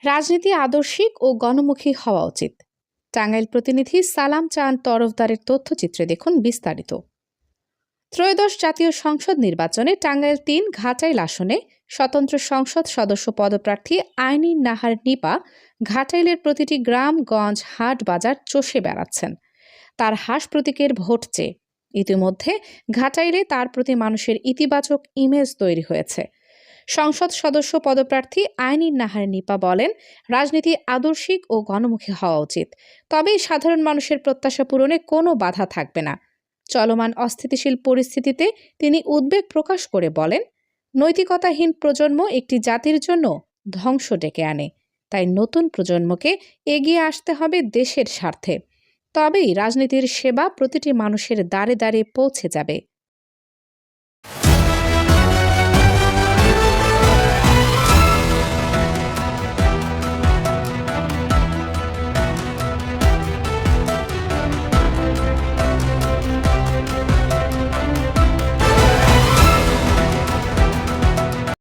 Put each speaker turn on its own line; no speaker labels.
রাজনীতি আদর্শিক ও গণমুখী হওয়া উচিত। টাঙ্গাইল প্রতিনিধি সালাম চাঁদ তরফদারের তথ্যচিত্রে দেখুন বিস্তারিত। ত্রয়োদশ জাতীয় সংসদ নির্বাচনে টাঙ্গাইল-৩ ঘাটাইল আসনে স্বতন্ত্র সংসদ সদস্য পদপ্রার্থী আইনিন নাহার নিপা ঘাটাইলের প্রতিটি গ্রাম, গঞ্জ, হাট, বাজার চষে বেড়াচ্ছেন তার হাঁস প্রতীকের ভোট চেয়ে। ইতিমধ্যে ঘাটাইলে তার প্রতি মানুষের ইতিবাচক ইমেজ তৈরি হয়েছে। সংসদ সদস্য পদপ্রার্থী আইনিন নাহার নিপা বলেন, রাজনীতি আদর্শিক ও গণমুখী হওয়া উচিত, তবেই সাধারণ মানুষের প্রত্যাশা পূরণে কোনো বাধা থাকবে না। চলমান অস্থিতিশীল পরিস্থিতিতে তিনি উদ্বেগ প্রকাশ করে বলেন, নৈতিকতাহীন প্রজন্ম একটি জাতির জন্য ধ্বংস ডেকে আনে। তাই নতুন প্রজন্মকে এগিয়ে আসতে হবে দেশের স্বার্থে, তবেই রাজনীতির সেবা প্রতিটি মানুষের দ্বারে দ্বারে পৌঁছে যাবে।